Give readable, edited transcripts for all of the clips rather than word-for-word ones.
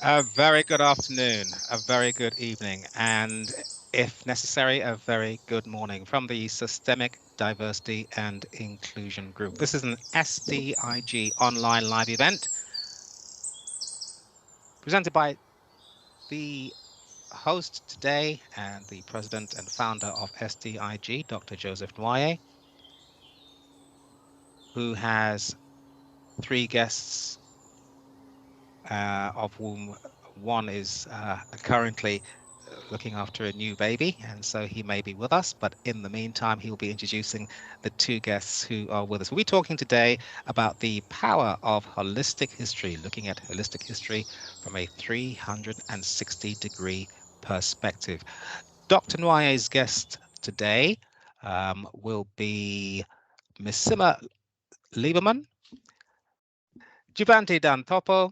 A very good afternoon, a very good evening, and if necessary, a very good morning from the Systemic Diversity and Inclusion Group. This is an SDIG online live event presented by the host today and the president and founder of SDIG, Dr. Joseph Nwoye, who has three guests, of whom one is currently looking after a new baby, and so he may be with us, but in the meantime, he'll be introducing the two guests who are with us. We'll be talking today about the power of holistic history, looking at holistic history from a 360-degree perspective. Dr. Nwoye's guest today will be Miss Simma Liebermann, Jubanti Dhan Toppo,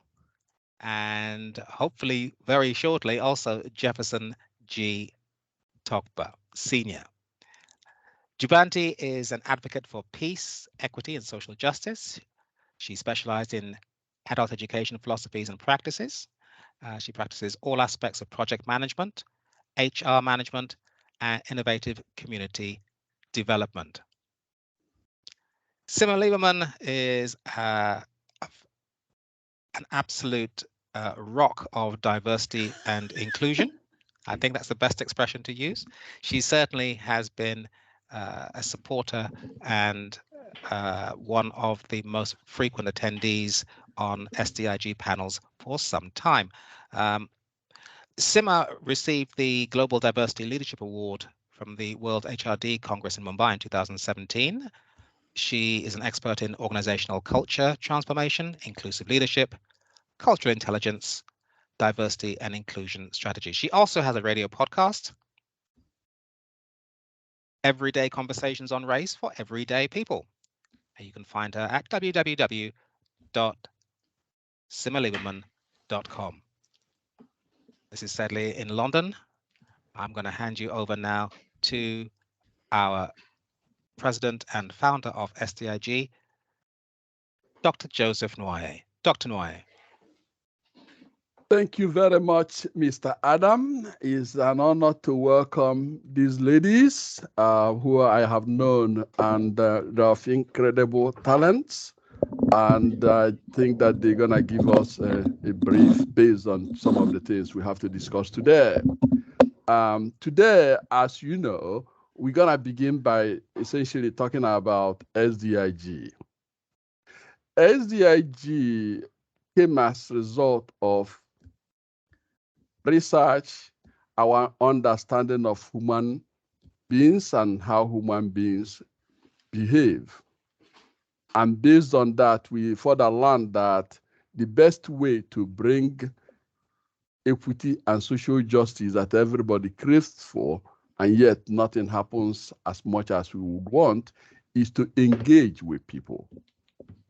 and hopefully very shortly also Jefferson G. Toppo, Senior. Jubanti is an advocate for peace, equity, and social justice. She specialized in adult education philosophies and practices. She practices all aspects of project management, HR management, and innovative community development. Simma Liebermann is an absolute rock of diversity and inclusion. I think that's the best expression to use. She certainly has been a supporter and one of the most frequent attendees on SDIG panels for some time. Simma received the Global Diversity Leadership Award from the World HRD Congress in Mumbai in 2017. She is an expert in organizational culture transformation, inclusive leadership, cultural intelligence, diversity and inclusion strategy. She also has a radio podcast, Everyday Conversations on Race for Everyday People. And you can find her at www.simmaliebermann.com. This is Sadly in London. I'm going to hand you over now to our president and founder of SDIG, Dr. Joseph Nwoye. Dr. Nwoye. Thank you very much, Mr. Adam. It's an honor to welcome these ladies who I have known, and they have incredible talents. And I think that they're going to give us a brief based on some of the things we have to discuss today. Today, as you know, we're going to begin by essentially talking about SDIG. SDIG came as a result of research, our understanding of human beings and how human beings behave. And based on that, we further learned that the best way to bring equity and social justice that everybody craves for, and yet nothing happens as much as we would want, is to engage with people.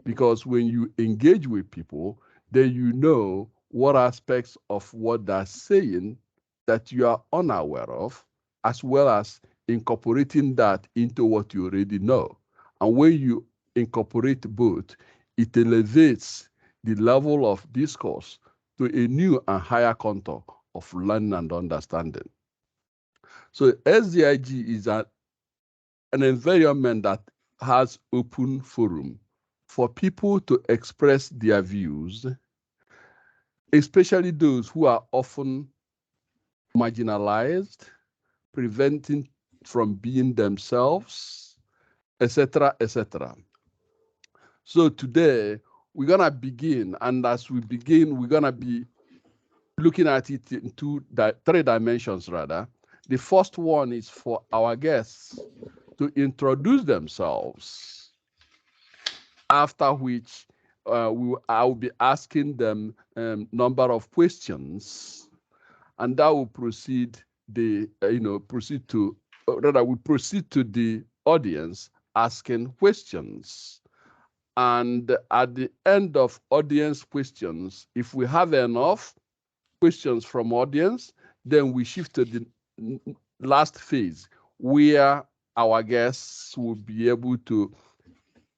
Because when you engage with people, then you know what aspects of what they're saying that you are unaware of, as well as incorporating that into what you already know. And when you incorporate both, it elevates the level of discourse to a new and higher contour of learning and understanding. So SDIG is an environment that has open forum for people to express their views, especially those who are often marginalized, preventing from being themselves, etc., etc. So today, we're going to begin, and as we begin, we're going to be looking at it in three dimensions, rather. The first one is for our guests to introduce themselves, after which I will be asking them a number of questions, and that will proceed to the audience asking questions. And at the end of audience questions, if we have enough questions from audience, then we shift to the last phase, where our guests will be able to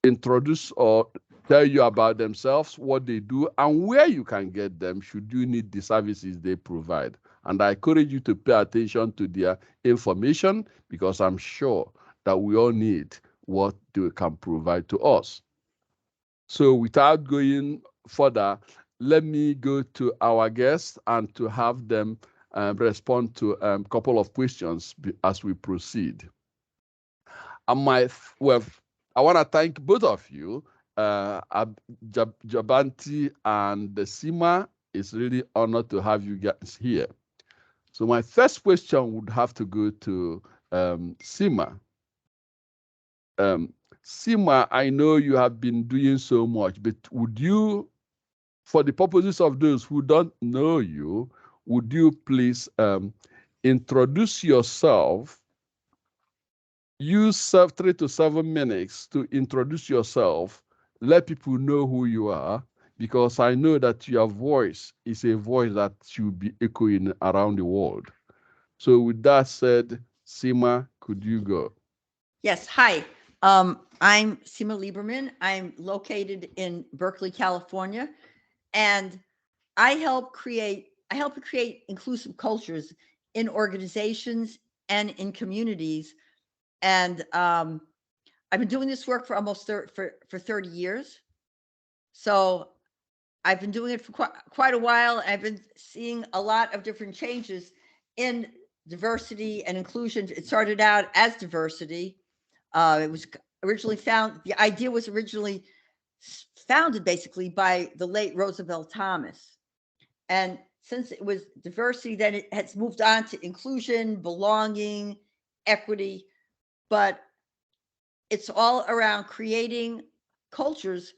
introduce or tell you about themselves, what they do, and where you can get them should you need the services they provide. And I encourage you to pay attention to their information, because I'm sure that we all need what they can provide to us. So without going further, let me go to our guests and to have them respond to a couple of questions as we proceed. And I want to thank both of you, Jubanti and the Simma. It's really honored to have you guys here. So my first question would have to go to Simma. Simma, I know you have been doing so much, but would you, for the purposes of those who don't know you, would you please introduce yourself? Use 3 to 7 minutes to introduce yourself. Let people know who you are, because I know that your voice is a voice that should be echoing around the world. So with that said, Simma, could you go? Yes. Hi. I'm Simma Liebermann. I'm located in Berkeley, California, and I help create inclusive cultures in organizations and in communities. And I've been doing this work for almost for 30 years. So I've been doing it for quite a while. I've been seeing a lot of different changes in diversity and inclusion. It started out as diversity. It was originally the idea was originally founded basically by the late Roosevelt Thomas. And since it was diversity, then it has moved on to inclusion, belonging, equity, but it's all around creating cultures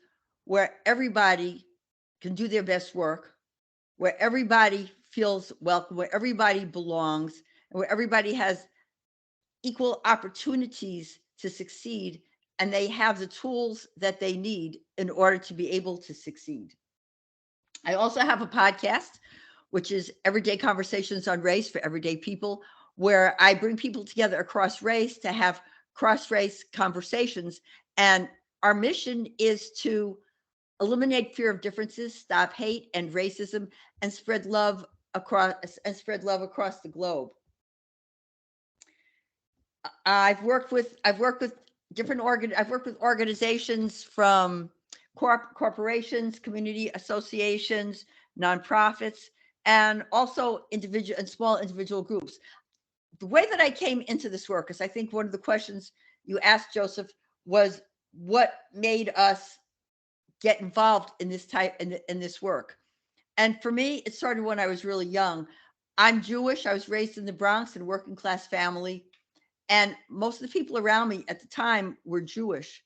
where everybody can do their best work, where everybody feels welcome, where everybody belongs, and where everybody has equal opportunities to succeed, and they have the tools that they need in order to be able to succeed. I also have a podcast, which is Everyday Conversations on Race for Everyday People, where I bring people together across race to have cross-race conversations. And our mission is to eliminate fear of differences, stop hate and racism, and spread love across the globe. I've worked with organizations from corporations, community associations, nonprofits, and also individual and small individual groups. The way that I came into this work is, I think one of the questions you asked, Joseph, was what made us get involved in this work. And for me, it started when I was really young. I'm Jewish. I was raised in the Bronx in a working class family. And most of the people around me at the time were Jewish.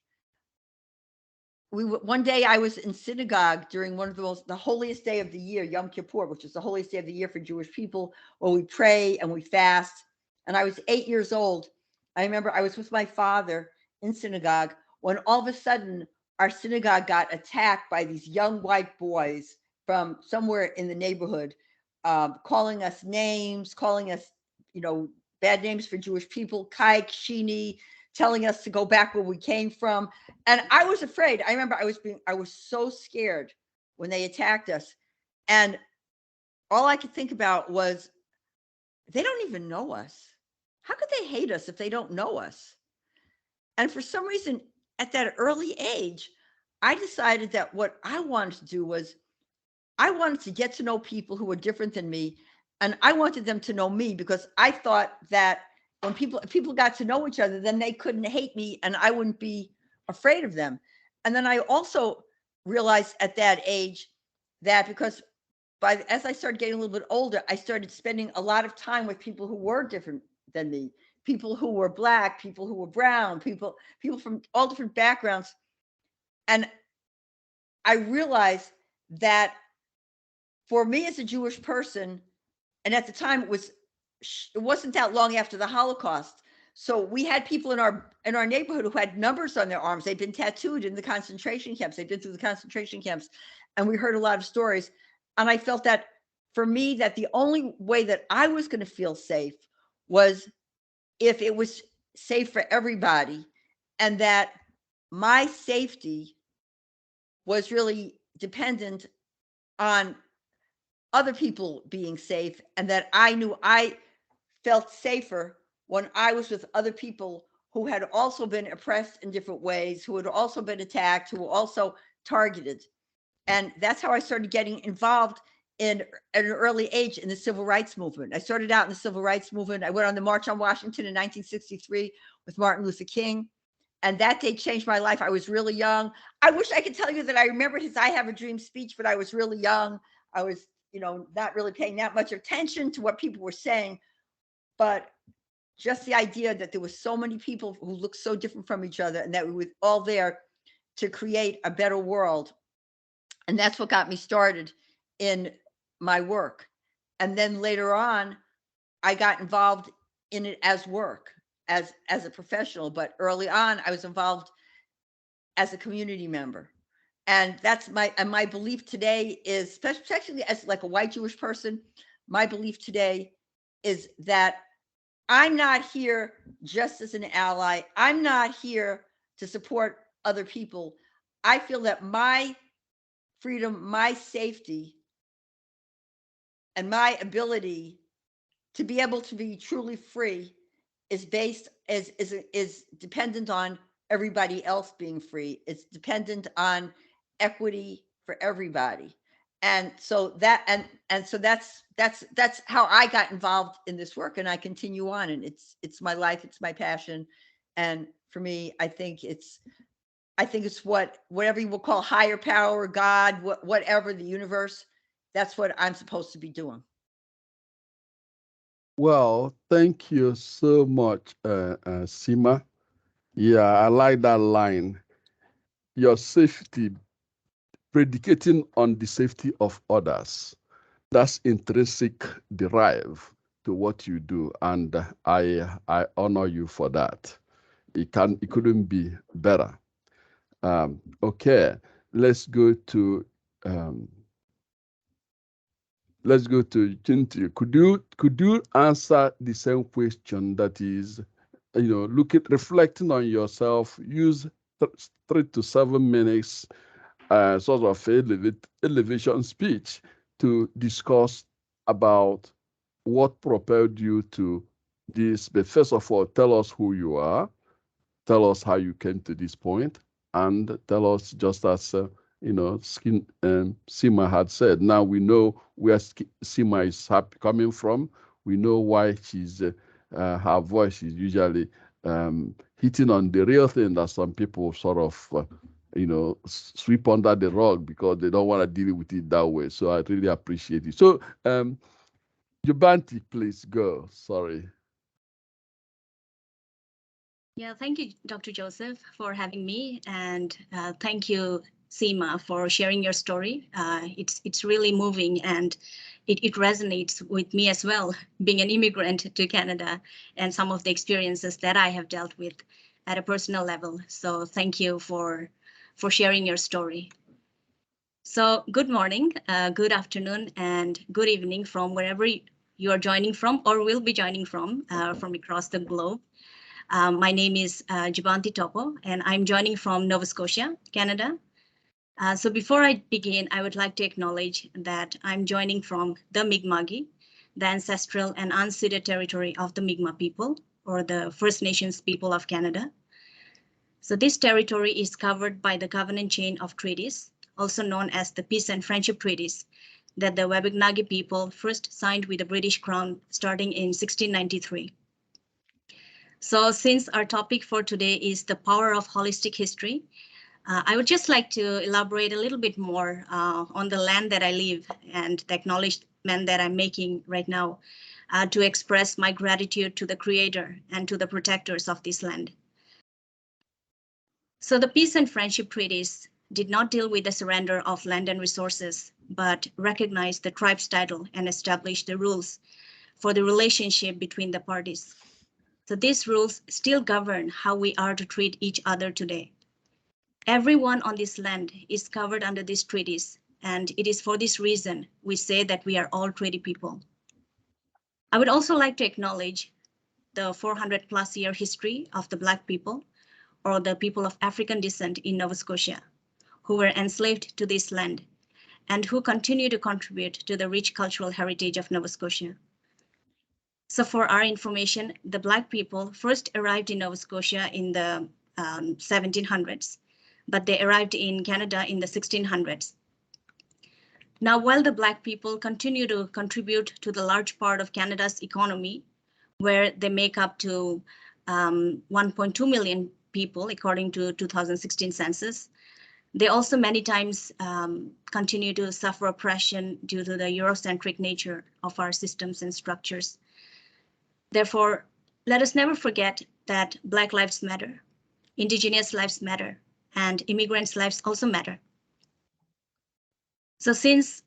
One day I was in synagogue during one of the holiest day of the year, Yom Kippur, which is the holiest day of the year for Jewish people, where we pray and we fast. And I was 8 years old. I remember I was with my father in synagogue when all of a sudden our synagogue got attacked by these young white boys from somewhere in the neighborhood, calling us names, calling us, bad names for Jewish people, Kaik, Shini, telling us to go back where we came from. And I was afraid. I remember I was so scared when they attacked us. And all I could think about was, they don't even know us. How could they hate us if they don't know us? And for some reason, at that early age, I decided that what I wanted to do was, I wanted to get to know people who were different than me. And I wanted them to know me, because I thought that when people got to know each other, then they couldn't hate me and I wouldn't be afraid of them. And then I also realized at that age that, because as I started getting a little bit older, I started spending a lot of time with people who were different than me, people who were Black, people who were brown, people from all different backgrounds. And I realized that for me as a Jewish person, and at the time it wasn't that long after the Holocaust, so we had people in our neighborhood who had numbers on their arms. They'd been tattooed in the concentration camps. They'd been through the concentration camps, and we heard a lot of stories. And I felt that for me, that the only way that I was going to feel safe was if it was safe for everybody, and that my safety was really dependent on other people being safe, and that I knew I felt safer when I was with other people who had also been oppressed in different ways, who had also been attacked, who were also targeted. And that's how I started getting involved at an early age in the civil rights movement. I started out in the civil rights movement. I went on the March on Washington in 1963 with Martin Luther King. And that day changed my life. I was really young. I wish I could tell you that I remembered his I Have a Dream speech, but I was really young. I was, not really paying that much attention to what people were saying. But just the idea that there were so many people who looked so different from each other, and that we were all there to create a better world. And that's what got me started in my work. And then later on, I got involved in it as work, as a professional. But early on, I was involved as a community member. And that's my belief today is, especially as like a white Jewish person, my belief today is that I'm not here just as an ally. I'm not here to support other people. I feel that my freedom, my safety, and my ability to be able to be truly free is dependent on everybody else being free. It's dependent on equity for everybody. And so that's how I got involved in this work, and I continue on, and it's my life, it's my passion. And for me, I think it's whatever you will call higher power, God, whatever, the universe, that's what I'm supposed to be doing. Well, thank you so much, Simma. Yeah, I like that line. Your safety, predicating on the safety of others. That's intrinsic derive to what you do, and I honor you for that. It couldn't be better. Okay, let's go to Cynthia. Could you answer the same question, that is, reflecting on yourself, use 3 to 7 minutes sort of elevation speech to discuss about what propelled you to this. But first of all, tell us who you are, tell us how you came to this point, and tell us, just as Simma had said, now we know where Simma is coming from. We know why she's her voice is usually hitting on the real thing that some people sort of sweep under the rug because they don't want to deal with it that way. So I really appreciate it. So Jubanti, please go. Sorry. Yeah, thank you, Dr. Joseph, for having me, and thank you, Simma, for sharing your story. It's really moving, and it resonates with me as well, being an immigrant to Canada, and some of the experiences that I have dealt with at a personal level. So thank you for sharing your story. So good morning, good afternoon, and good evening from wherever you are joining from or will be joining from across the globe. My name is Jubanti Toppo, and I'm joining from Nova Scotia, Canada. So before I begin, I would like to acknowledge that I'm joining from the Mi'kma'ki, the ancestral and unceded territory of the Mi'kmaq people, or the First Nations people of Canada. So this territory is covered by the Covenant Chain of Treaties, also known as the Peace and Friendship Treaties, that the Wabanaki people first signed with the British Crown starting in 1693. So since our topic for today is the power of holistic history, I would just like to elaborate a little bit more on the land that I live and the acknowledgement that I'm making right now to express my gratitude to the Creator and to the protectors of this land. So the Peace and Friendship Treaties did not deal with the surrender of land and resources, but recognized the tribe's title and established the rules for the relationship between the parties. So these rules still govern how we are to treat each other today. Everyone on this land is covered under these treaties, and it is for this reason we say that we are all treaty people. I would also like to acknowledge the 400+ year history of the Black people, or the people of African descent in Nova Scotia, who were enslaved to this land and who continue to contribute to the rich cultural heritage of Nova Scotia. So for our information, the Black people first arrived in Nova Scotia in the 1700s, but they arrived in Canada in the 1600s. Now, while the Black people continue to contribute to the large part of Canada's economy, where they make up to 1.2 million people, according to 2016 census, they also many times continue to suffer oppression due to the Eurocentric nature of our systems and structures. Therefore, let us never forget that Black lives matter, Indigenous lives matter, and immigrants' lives also matter. So since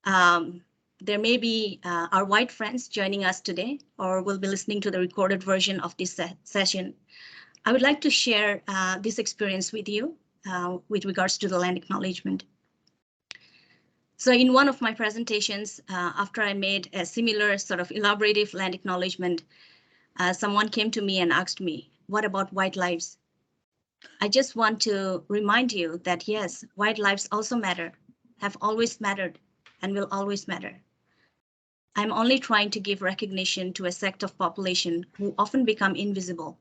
there may be our white friends joining us today, or will be listening to the recorded version of this session, I would like to share this experience with you with regards to the land acknowledgement. So in one of my presentations, after I made a similar sort of elaborative land acknowledgement, someone came to me and asked me, what about white lives? I just want to remind you that yes, white lives also matter, have always mattered, and will always matter. I'm only trying to give recognition to a sect of population who often become invisible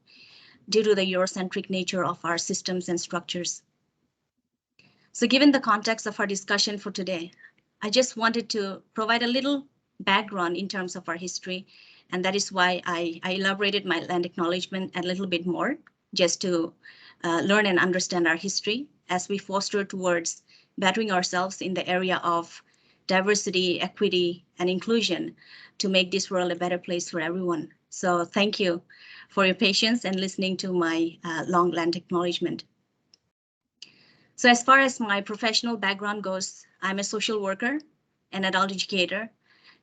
due to the Eurocentric nature of our systems and structures. So given the context of our discussion for today, I just wanted to provide a little background in terms of our history, and that is why I elaborated my land acknowledgement a little bit more, just to learn and understand our history as we foster towards bettering ourselves in the area of diversity, equity, and inclusion to make this world a better place for everyone. So thank you for your patience and listening to my long land acknowledgement. So as far as my professional background goes, I'm a social worker, an adult educator,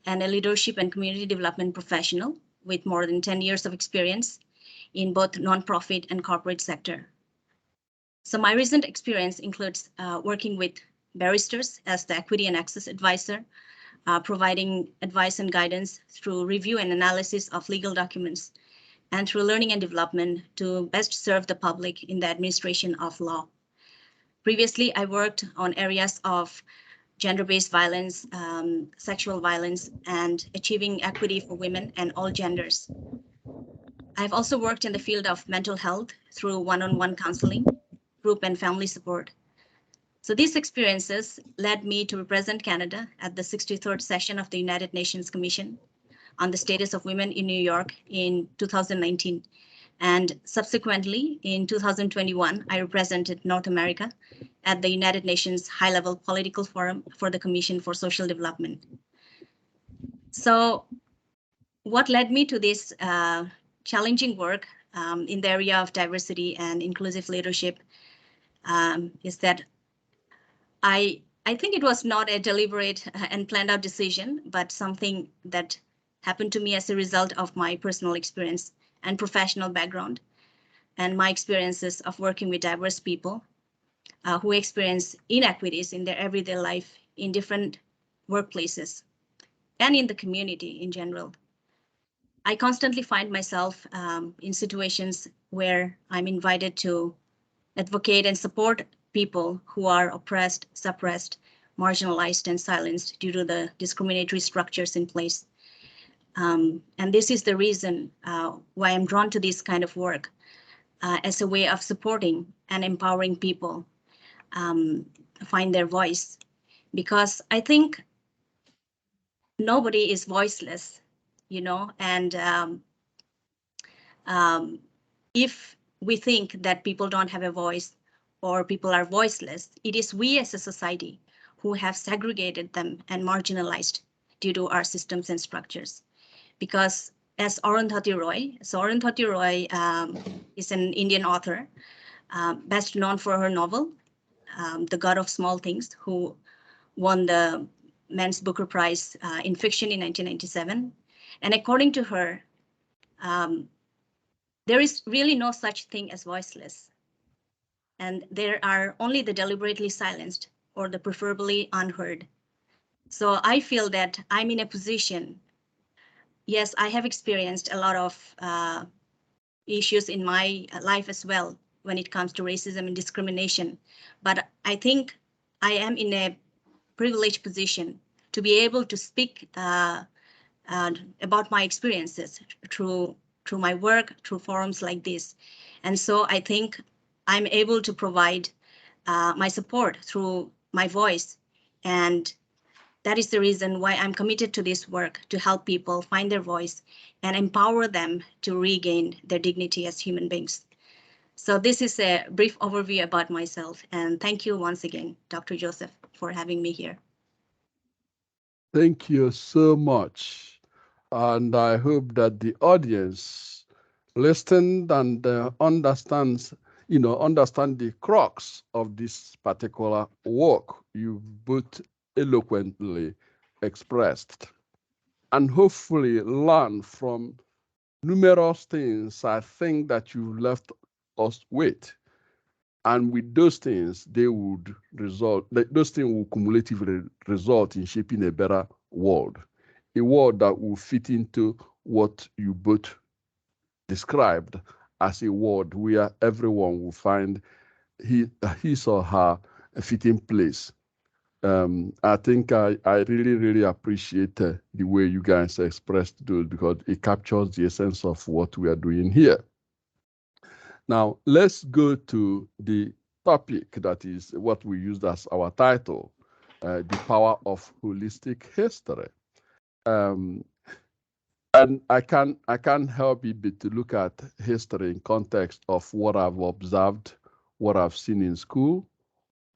and a leadership and community development professional with more than 10 years of experience in both nonprofit and corporate sector. So my recent experience includes working with barristers as the equity and access advisor, providing advice and guidance through review and analysis of legal documents, and through learning and development to best serve the public in the administration of law. Previously, I worked on areas of gender-based violence, sexual violence, and achieving equity for women and all genders. I've also worked in the field of mental health through one-on-one counseling, group and family support. So these experiences led me to represent Canada at the 63rd session of the United Nations Commission on the Status of Women in New York in 2019. And subsequently, in 2021, I represented North America at the United Nations High-Level Political Forum for the Commission for Social Development. So what led me to this challenging work in the area of diversity and inclusive leadership is that I think it was not a deliberate and planned out decision, but something that happened to me as a result of my personal experience and professional background and my experiences of working with diverse people who experience inequities in their everyday life in different workplaces and in the community in general. I constantly find myself in situations where I'm invited to advocate and support people who are oppressed, suppressed, marginalized, and silenced due to the discriminatory structures in place. And this is the reason why I'm drawn to this kind of work as a way of supporting and empowering people find their voice. Because I think nobody is voiceless, you know, and if we think that people don't have a voice or people are voiceless, it is we as a society who have segregated them and marginalized due to our systems and structures. Because as Arundhati Roy is an Indian author, best known for her novel, The God of Small Things, who won the Men's Booker Prize in Fiction in 1997. And according to her, there is really no such thing as voiceless. And there are only the deliberately silenced or the preferably unheard. So I feel that I'm in a position. Yes, I have experienced a lot of issues in my life as well, when it comes to racism and discrimination. But I think I am in a privileged position to be able to speak about my experiences through my work, through forums like this. And so I think I'm able to provide my support through my voice. And that is the reason why I'm committed to this work, to help people find their voice and empower them to regain their dignity as human beings. So this is a brief overview about myself. And thank you once again, Dr. Joseph, for having me here. Thank you so much. And I hope that the audience listened and understand the crux of this particular work you both eloquently expressed, and hopefully learn from numerous things I think that you left us with. And with those things, those things will cumulatively result in shaping a better world, a world that will fit into what you both described as a world where everyone will find his or her fitting place. I think I really, really appreciate the way you guys expressed those, because it captures the essence of what we are doing here. Now, let's go to the topic that is what we used as our title, the power of holistic history. And I can't help it but to look at history in context of what I've observed, what I've seen in school,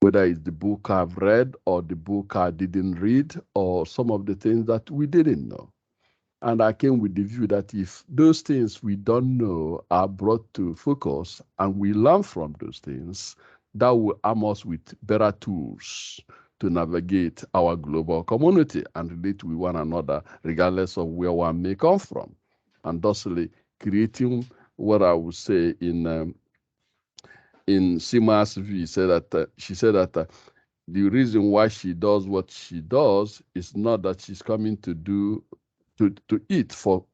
whether it's the book I've read or the book I didn't read, or some of the things that we didn't know. And I came with the view that if those things we don't know are brought to focus and we learn from those things, that will arm us with better tools to navigate our global community and relate with one another, regardless of where one may come from. And thusly creating what I would say in Simma's view, she said that the reason why she does what she does is not that she's coming to eat for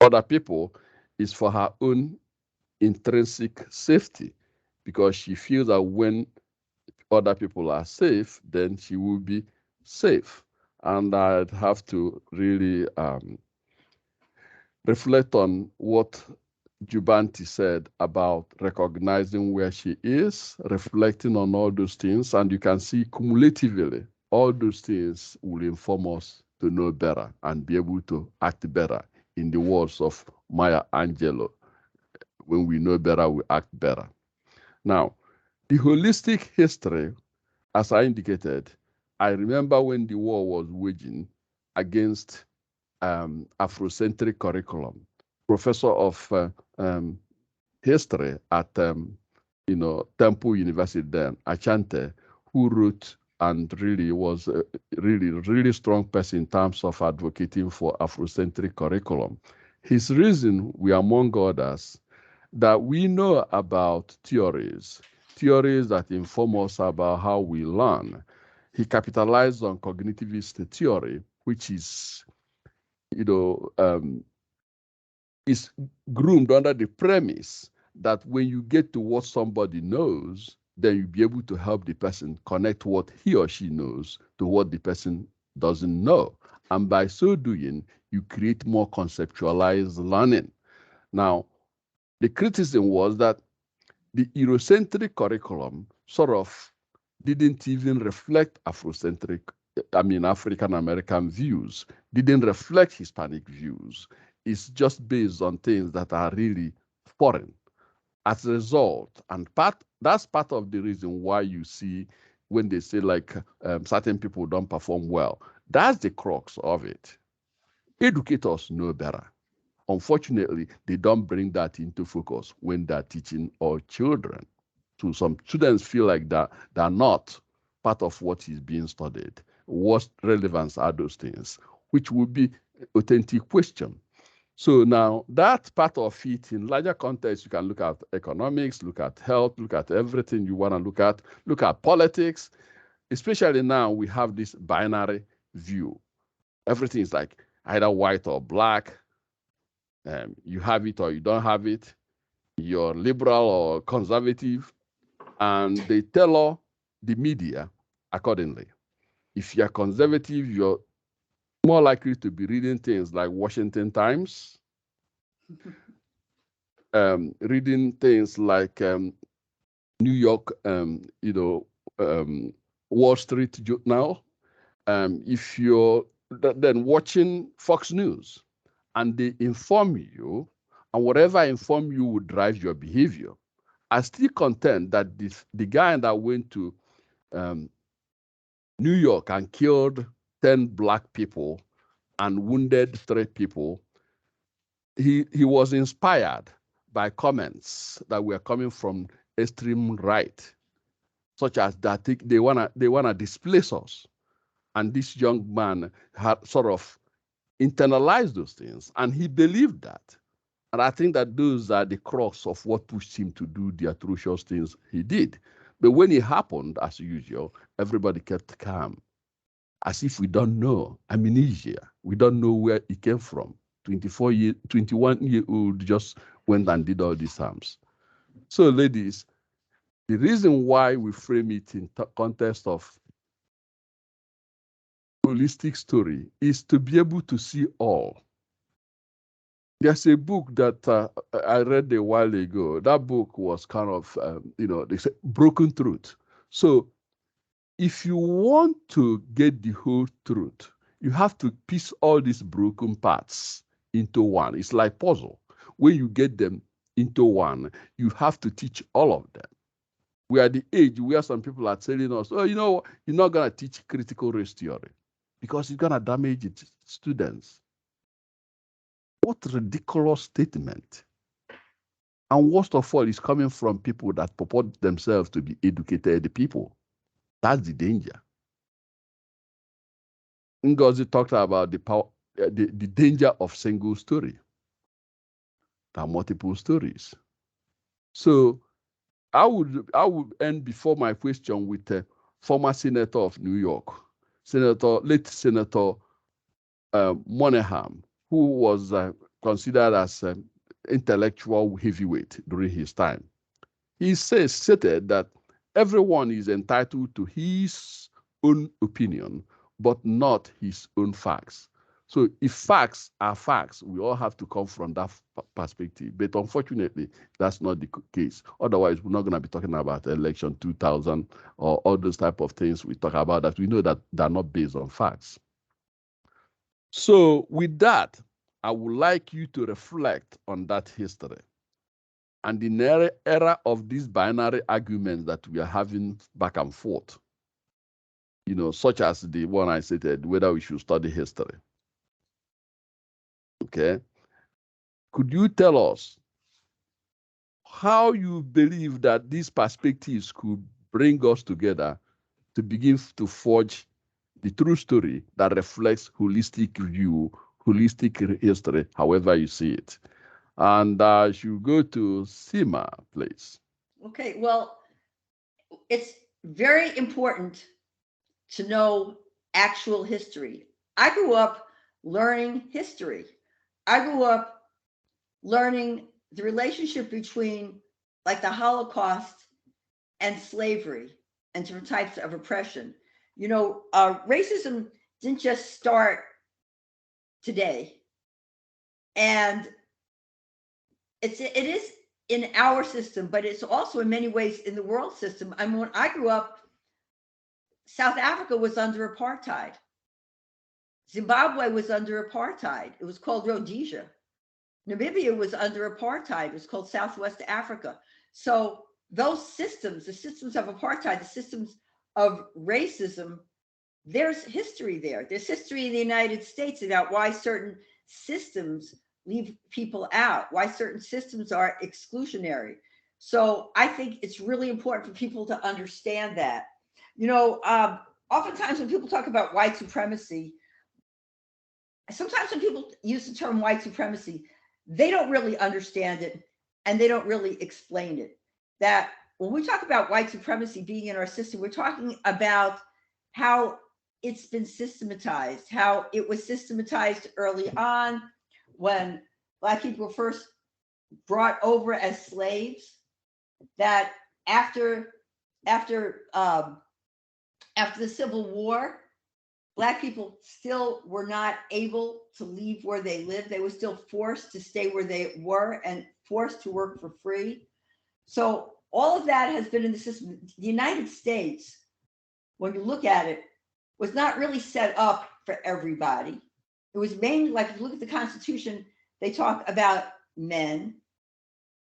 other people, is for her own intrinsic safety, because she feels that when other people are safe, then she will be safe. And I'd have to really reflect on what Jubanti said about recognizing where she is, reflecting on all those things, and you can see cumulatively all those things will inform us to know better and be able to act better. In the words of Maya Angelou, when we know better, we act better. Now, the holistic history, as I indicated, I remember when the war was waging against Afrocentric curriculum. Professor of history at Temple University then, Achante, who wrote and really was a really strong person in terms of advocating for Afrocentric curriculum. His reason were, among others, that we know about theories that inform us about how we learn. He capitalized on cognitivist theory, which is, is groomed under the premise that when you get to what somebody knows, then you'll be able to help the person connect what he or she knows to what the person doesn't know. And by so doing, you create more conceptualized learning. Now, the criticism was that the Eurocentric curriculum sort of didn't even reflect African American views, didn't reflect Hispanic views. It's just based on things that are really foreign. As a result, and that's part of the reason why you see when they say certain people don't perform well, that's the crux of it. Educators know better. Unfortunately, they don't bring that into focus when they're teaching our children. So some students feel like that they're not part of what is being studied. What relevance are those things? Which would be an authentic question. So now that part of it, in larger context, you can look at economics, look at health, look at everything you want to look at politics. Especially now we have this binary view. Everything is like either white or black. You have it or you don't have it. you're liberal or conservative, and they tailor the media accordingly. If you're conservative, you're more likely to be reading things like Washington Times, reading things like New York, Wall Street Journal. If you're then watching Fox News, and they inform you, and whatever inform you will drive your behavior. I still contend that the guy that went to New York and killed 10 black people and wounded 3 people, he was inspired by comments that were coming from extreme right, such as that they wanna displace us. And this young man had sort of internalized those things, and he believed that. And I think that those are the crux of what pushed him to do the atrocious things he did. But when it happened, as usual, everybody kept calm, as if we don't know. Amnesia. We don't know where it came from. 21-year-old just went and did all these harms. So, ladies, the reason why we frame it in context of holistic story is to be able to see all. There's a book that I read a while ago. That book was kind of, they say broken truth. So if you want to get the whole truth, you have to piece all these broken parts into one. It's like puzzle. When you get them into one, you have to teach all of them. We are at the age where some people are telling us, oh, you're not going to teach critical race theory because it's going to damage its students. What ridiculous statement. And worst of all, is coming from people that purport themselves to be educated people. That's the danger. Ngozi talked about the danger of single story. There are multiple stories. So I would end before my question with a former senator of New York, late Senator Monahan, who was considered as intellectual heavyweight during his time. He stated that everyone is entitled to his own opinion, but not his own facts. So if facts are facts, we all have to come from that perspective. But unfortunately, that's not the case. Otherwise, we're not going to be talking about election 2000 or all those type of things we talk about that we know that they're not based on facts. So with that, I would like you to reflect on that history and the era of these binary arguments that we are having back and forth, such as the one I stated, whether we should study history. Okay. Could you tell us how you believe that these perspectives could bring us together to begin to forge the true story that reflects holistic view, holistic history, however you see it? And I should go to Simma, please. Okay, well, it's very important to know actual history. I grew up learning history. I grew up learning the relationship between like the Holocaust and slavery and different types of oppression. Racism didn't just start today. And it is in our system, but it's also in many ways in the world system. I mean, when I grew up, South Africa was under apartheid. Zimbabwe was under apartheid. It was called Rhodesia. Namibia was under apartheid. It was called Southwest Africa. So those systems, the systems of apartheid, the systems of racism, there's history there. There's history in the United States about why certain systems leave people out, why certain systems are exclusionary. So I think it's really important for people to understand that. Oftentimes when people talk about white supremacy, sometimes when people use the term white supremacy, they don't really understand it and they don't really explain it. That when we talk about white supremacy being in our system, we're talking about how it's been systematized, how it was systematized early on when Black people were first brought over as slaves, that after the Civil War, Black people still were not able to leave where they lived. They were still forced to stay where they were and forced to work for free. So all of that has been in the system. The United States, when you look at it, was not really set up for everybody. It was mainly, like, if you look at the Constitution, they talk about men.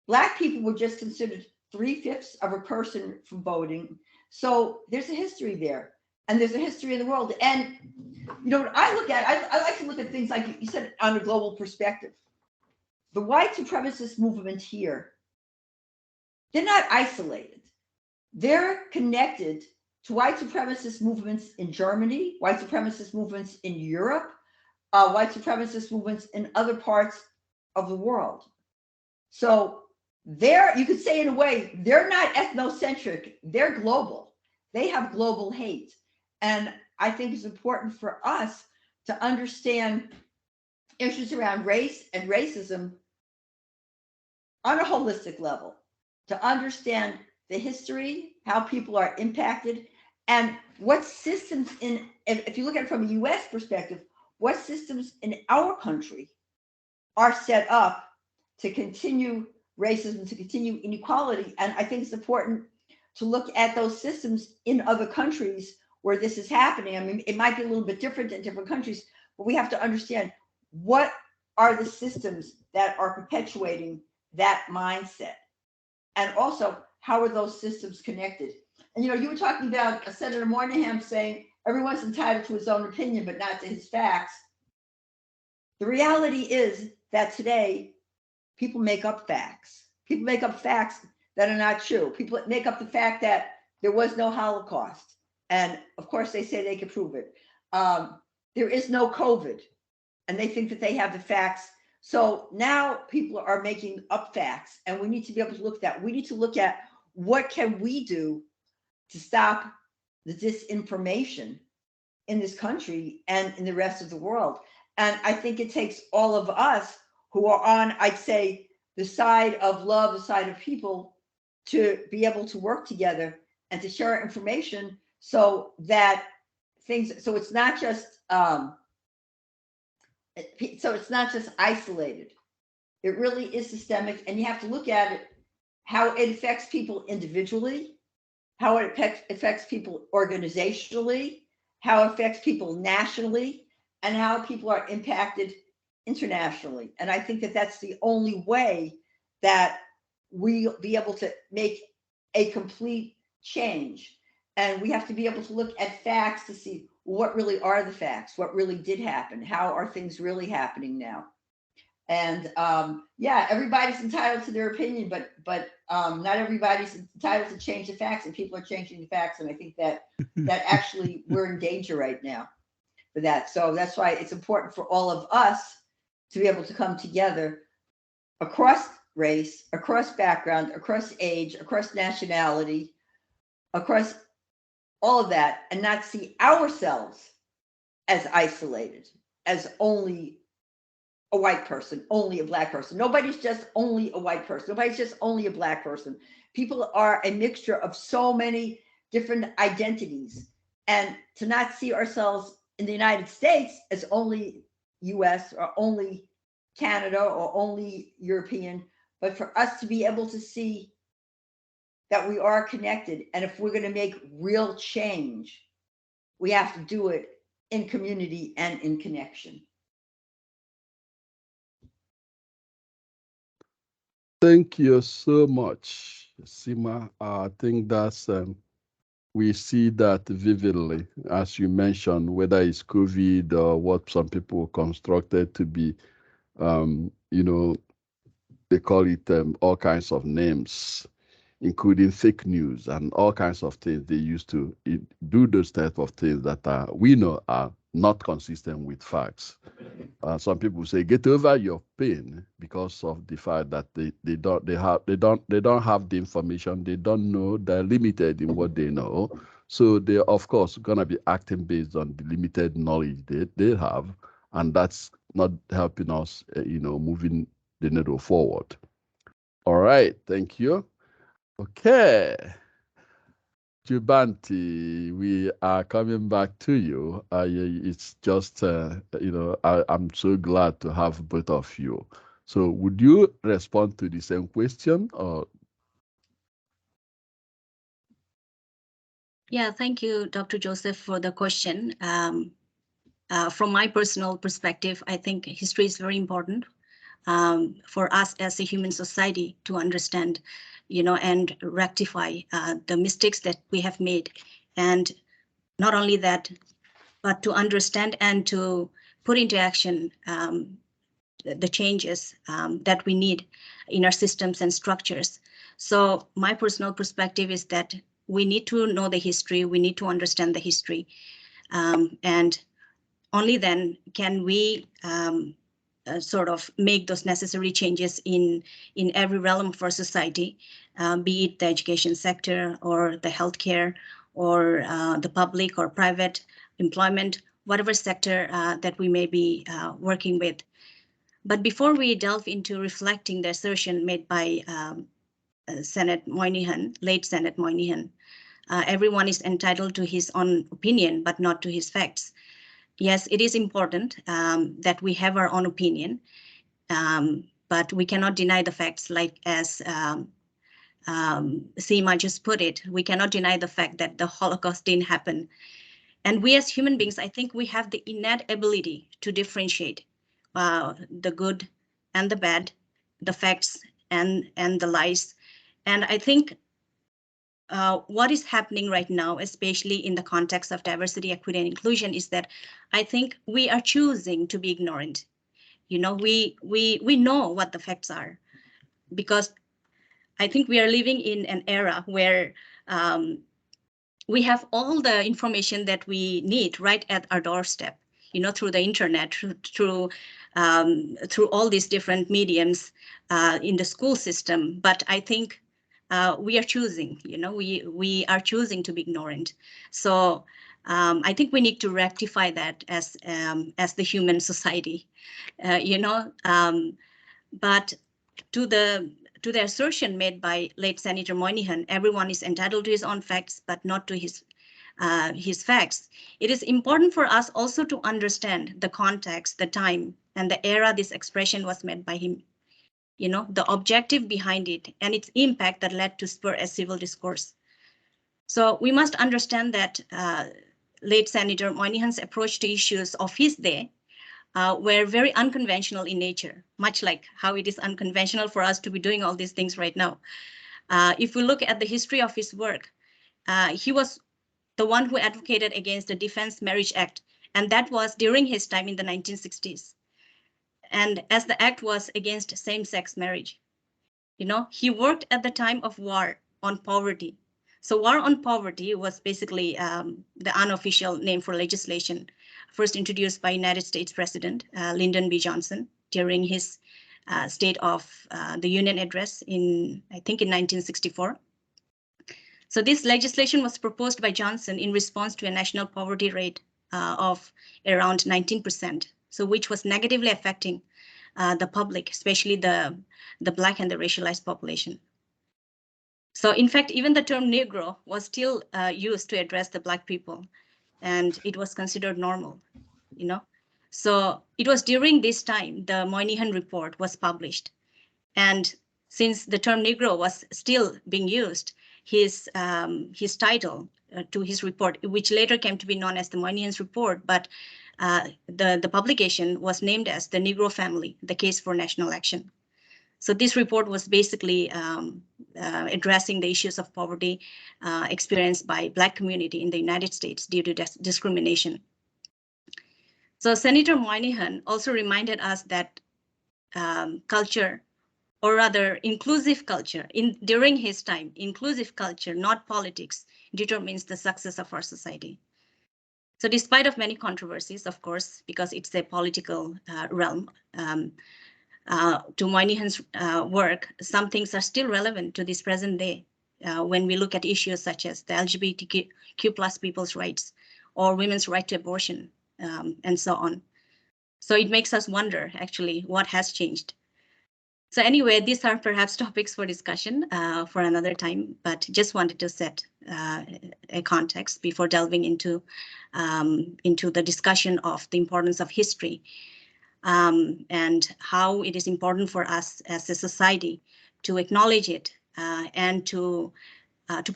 Black people were just considered 3/5 of a person from voting. So there's a history there, and there's a history in the world. And you know what I look at, I like to look at things like you said on a global perspective. The white supremacist movement here, they're not isolated. They're connected to white supremacist movements in Germany, white supremacist movements in Europe, white supremacist movements in other parts of the world. So you could say in a way, they're not ethnocentric, they're global. They have global hate. And I think it's important for us to understand issues around race and racism on a holistic level, to understand the history, how people are impacted, and what systems if you look at it from a US perspective, what systems in our country are set up to continue racism, to continue inequality. And I think it's important to look at those systems in other countries where this is happening. I mean, it might be a little bit different in different countries, but we have to understand what are the systems that are perpetuating that mindset. And also, how are those systems connected? And you know, you were talking about Senator Moynihan saying everyone's entitled to his own opinion, but not to his facts. The reality is that today, people make up facts. People make up facts that are not true. People make up the fact that there was no Holocaust. And of course, they say they can prove it. There is no COVID. And they think that they have the facts. So now people are making up facts, and we need to be able to look at that. We need to look at what can we do to stop the disinformation in this country and in the rest of the world. And I think it takes all of us who are on, I'd say, the side of love, the side of people, to be able to work together and to share information so that so it's not just isolated. It really is systemic, and you have to look at it, how it affects people individually, how it affects people organizationally, how it affects people nationally, and how people are impacted internationally. And I think that that's the only way that we'll be able to make a complete change. And we have to be able to look at facts to see what really are the facts, what really did happen, how are things really happening now. And yeah, everybody's entitled to their opinion, but not everybody's entitled to change the facts, and people are changing the facts. And I think that actually we're in danger right now for that. So that's why it's important for all of us to be able to come together across race, across background, across age, across nationality, across all of that, and not see ourselves as isolated, as only a white person, only a black person. Nobody's just only a white person. Nobody's just only a black person. People are a mixture of so many different identities. And to not see ourselves in the United States as only US or only Canada or only European, but for us to be able to see that we are connected. And if we're going to make real change, we have to do it in community and in connection. Thank you so much, Simma. I think that's we see that vividly, as you mentioned, whether it's COVID or what some people constructed to be, you know, they call it all kinds of names, including fake news and all kinds of things. They used to do those type of things that we know are not consistent with facts. Some people say get over your pain because of the fact that they don't have the information. They don't know. They're limited in what they know. So they're of course gonna be acting based on the limited knowledge they have, and that's not helping us, moving the needle forward. All right, thank you. Okay. Jubanti, we are coming back to you. It's just, I'm so glad to have both of you. So would you respond to the same question? Or? Yeah, thank you, Dr. Joseph, for the question. From my personal perspective, I think history is very important for us as a human society to understand, and rectify the mistakes that we have made. And not only that, but to understand and to put into action the changes that we need in our systems and structures. So my personal perspective is that we need to know the history, we need to understand the history, and only then can we sort of make those necessary changes in every realm of our society, be it the education sector or the healthcare or the public or private employment, whatever sector that we may be working with. But before we delve into reflecting the assertion made by Senator Moynihan, late Senator Moynihan, everyone is entitled to his own opinion, but not to his facts. Yes, it is important that we have our own opinion, but we cannot deny the facts, like as Simma just put it, we cannot deny the fact that the Holocaust didn't happen. And we as human beings, I think we have the innate ability to differentiate the good and the bad, the facts and the lies. And I think what is happening right now, especially in the context of diversity, equity, and inclusion, is that I think we are choosing to be ignorant. We know what the facts are, because I think we are living in an era where we have all the information that we need right at our doorstep, through the internet, through all these different mediums in the school system. But I think we are choosing, we are choosing to be ignorant. So I think we need to rectify that as the human society, but to the assertion made by late Senator Moynihan, everyone is entitled to his own facts, but not to his facts. It is important for us also to understand the context, the time, and the era this expression was made by him. The objective behind it and its impact that led to spur a civil discourse. So we must understand that late Senator Moynihan's approach to issues of his day were very unconventional in nature, much like how it is unconventional for us to be doing all these things right now. If we look at the history of his work, he was the one who advocated against the Defense Marriage Act, and that was during his time in the 1960s. And as the act was against same-sex marriage, he worked at the time of war on poverty. So war on poverty was basically the unofficial name for legislation first introduced by United States President Lyndon B. Johnson during his State of the Union address in 1964. So this legislation was proposed by Johnson in response to a national poverty rate of around 19%, so which was negatively affecting the public, especially the Black and the racialized population. So in fact, even the term Negro was still used to address the Black people, and it was considered normal, So it was during this time the Moynihan report was published. And since the term Negro was still being used, his title to his report, which later came to be known as the Moynihan's report, but the publication was named as The Negro Family, The Case for National Action. So this report was basically addressing the issues of poverty experienced by Black community in the United States due to discrimination. So Senator Moynihan also reminded us that culture, or rather inclusive culture, during his time, inclusive culture, not politics, determines the success of our society. So despite of many controversies, of course, because it's a political realm, to Moynihan's work, some things are still relevant to this present day when we look at issues such as the LGBTQ plus people's rights or women's right to abortion and so on. So it makes us wonder, actually, what has changed. So anyway, these are perhaps topics for discussion for another time, but just wanted to set a context before delving into the discussion of the importance of history and how it is important for us as a society to acknowledge it and to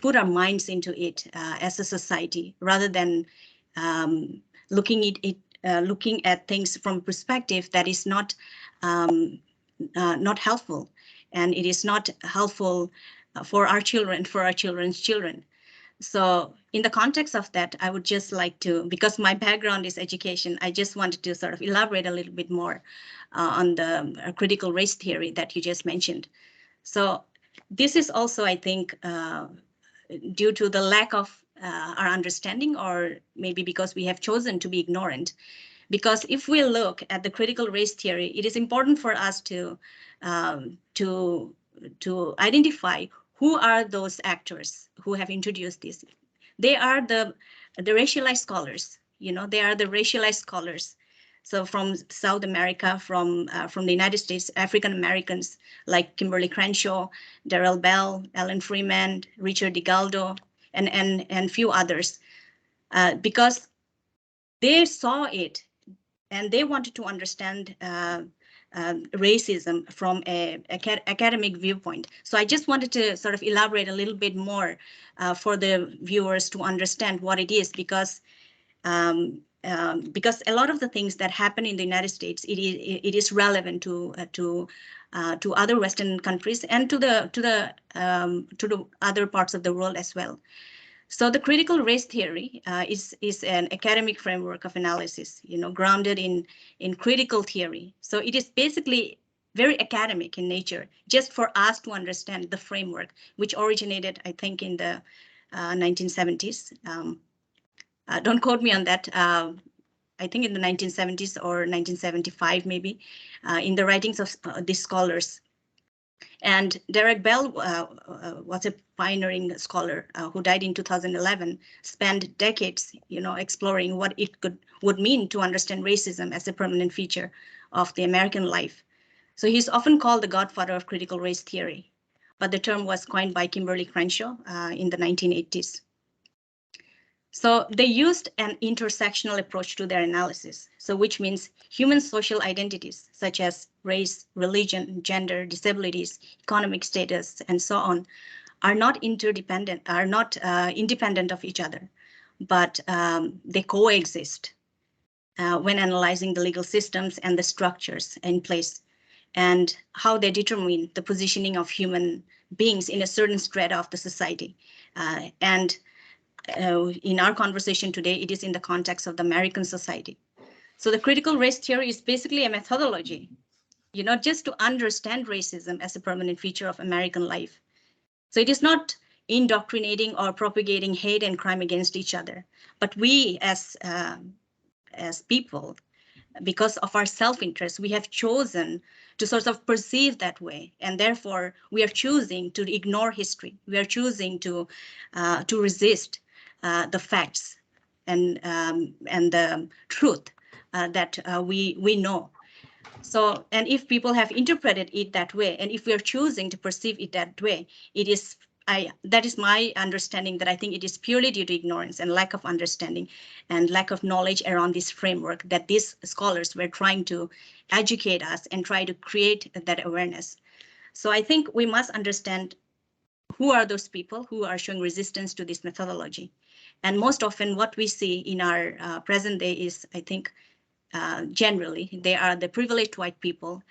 put our minds into it as a society, rather than looking at things from a perspective that is not helpful, and it is not helpful for our children, for our children's children. So in the context of that, I would just like to, because my background is education, I just wanted to sort of elaborate a little bit more on the critical race theory that you just mentioned. So this is also, I think, due to the lack of our understanding, or maybe because we have chosen to be ignorant. Because if we look at the critical race theory, it is important for us to identify who are those actors who have introduced this. They are the racialized scholars. They are the racialized scholars. So from South America, from the United States, African Americans like Kimberly Crenshaw, Darrell Bell, Alan Freeman, Richard DiGaldo, and few others, because they saw it and they wanted to understand racism from an academic viewpoint. So I just wanted to sort of elaborate a little bit more for the viewers to understand what it is, because a lot of the things that happen in the United States, it is relevant to other Western countries and to the other parts of the world as well. So the critical race theory is an academic framework of analysis, grounded in critical theory. So it is basically very academic in nature, just for us to understand the framework, which originated, I think, in the 1970s. Don't quote me on that. I think in the 1970s or 1975, maybe, in the writings of these scholars. And Derek Bell was a pioneering scholar who died in 2011, spent decades, exploring what it would mean to understand racism as a permanent feature of the American life. So he's often called the godfather of critical race theory, but the term was coined by Kimberly Crenshaw in the 1980s. So they used an intersectional approach to their analysis, so which means human social identities such as race, religion, gender, disabilities, economic status, and so on are not independent of each other, but they coexist when analyzing the legal systems and the structures in place, and how they determine the positioning of human beings in a certain strata of the society. In our conversation today, it is in the context of the American society. So the critical race theory is basically a methodology, just to understand racism as a permanent feature of American life. So it is not indoctrinating or propagating hate and crime against each other, but we as people, because of our self-interest, we have chosen to sort of perceive that way, and therefore we are choosing to ignore history. We are choosing to resist the facts and the truth that we know. So, and if people have interpreted it that way, and if we are choosing to perceive it that way, that is my understanding, that I think it is purely due to ignorance and lack of understanding and lack of knowledge around this framework that these scholars were trying to educate us and try to create that awareness. So I think we must understand who are those people who are showing resistance to this methodology. And most often what we see in our present day is, I think, generally, they are the privileged white people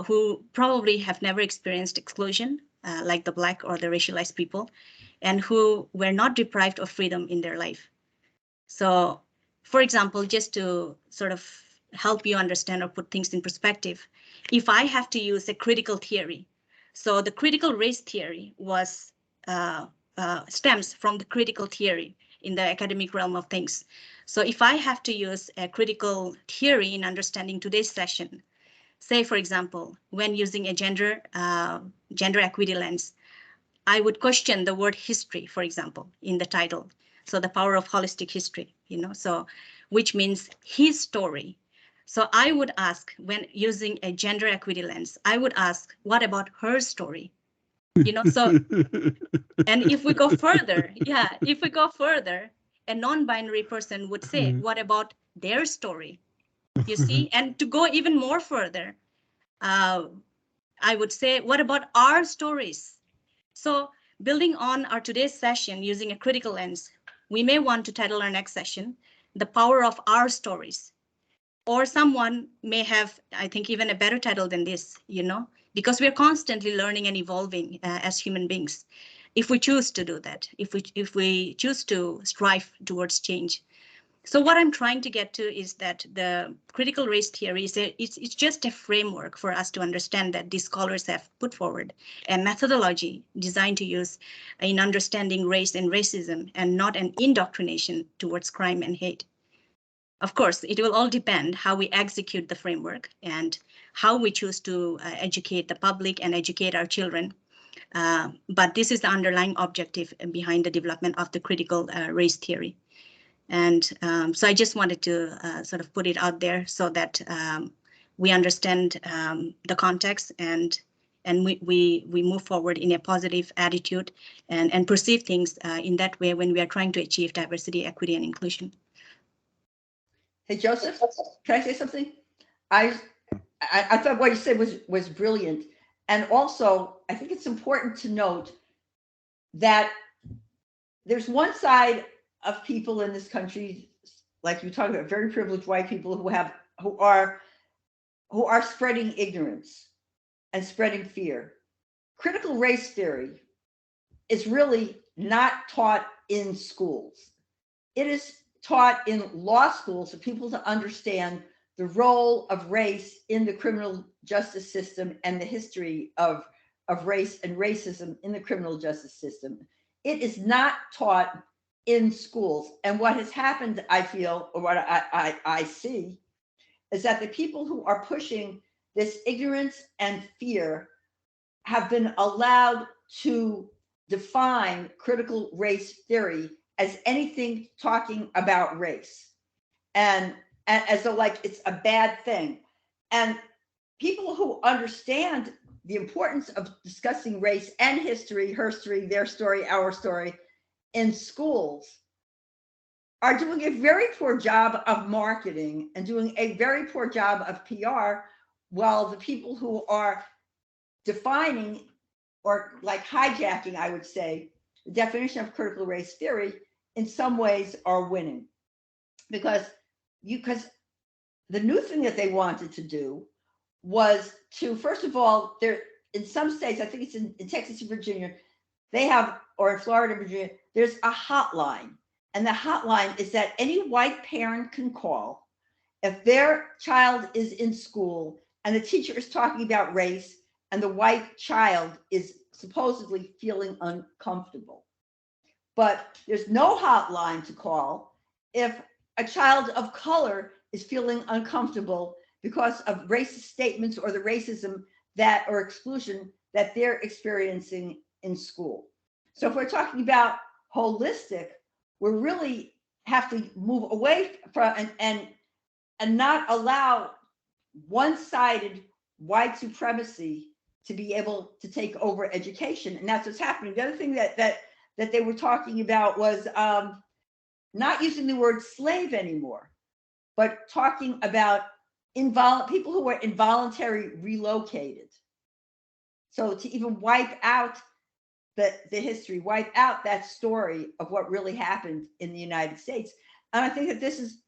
who probably have never experienced exclusion, like the Black or the racialized people, and who were not deprived of freedom in their life. So, for example, just to sort of help you understand or put things in perspective, if I have to use a critical theory, so the critical race theory was stems from the critical theory in the academic realm of things. So if I have to use a critical theory in understanding today's session, say, for example, when using a gender equity lens, I would question the word history, for example, in the title. So the power of holistic history, so which means his story. So I would ask, when using a gender equity lens, I would ask, what about her story? You know, so, and if we go further, if we go further, a non-binary person would say, what about their story? You see, and to go even more further, I would say, what about our stories? So building on our today's session using a critical lens, we may want to title our next session, The Power of Our Stories. Or someone may have, I think, even a better title than this, you know, because we're constantly learning and evolving as human beings. If we choose to do that, if we choose to strive towards change. So what I'm trying to get to is that the critical race theory it's just a framework for us to understand that these scholars have put forward a methodology designed to use in understanding race and racism, and not an indoctrination towards crime and hate. Of course, it will all depend how we execute the framework and how we choose to educate the public and educate our children. But this is the underlying objective behind the development of the critical race theory. And so I just wanted to sort of put it out there so that we understand the context and we move forward in a positive attitude and perceive things in that way when we are trying to achieve diversity, equity, and inclusion. Hey, Joseph, can I say something? I thought what you said was brilliant. And also, I think it's important to note that there's one side of people in this country, like you talk about, very privileged white people who are spreading ignorance and spreading fear. Critical race theory is really not taught in schools. It is taught in law schools for people to understand the role of race in the criminal justice system and the history of race and racism in the criminal justice system. It is not taught in schools. And what has happened, I feel, or what I see, is that the people who are pushing this ignorance and fear have been allowed to define critical race theory as anything talking about race, and as though like it's a bad thing. And people who understand the importance of discussing race and history, her story, their story, our story, in schools are doing a very poor job of marketing and doing a very poor job of PR, while the people who are defining or like hijacking, I would say, the definition of critical race theory in some ways are winning. Because the new thing that they wanted to do was to, first of all, there in some states, I think it's in Texas and Virginia, they have, or in Florida and Virginia, there's a hotline. And the hotline is that any white parent can call if their child is in school and the teacher is talking about race and the white child is supposedly feeling uncomfortable. But there's no hotline to call if a child of color is feeling uncomfortable because of racist statements or the racism that or exclusion that they're experiencing in school. So if we're talking about holistic, we really have to move away from and not allow one-sided white supremacy to be able to take over education. And that's what's happening. The other thing that they were talking about was not using the word slave anymore, but talking about people who were involuntarily relocated. So to even wipe out the history, wipe out that story of what really happened in the United States. And I think that this is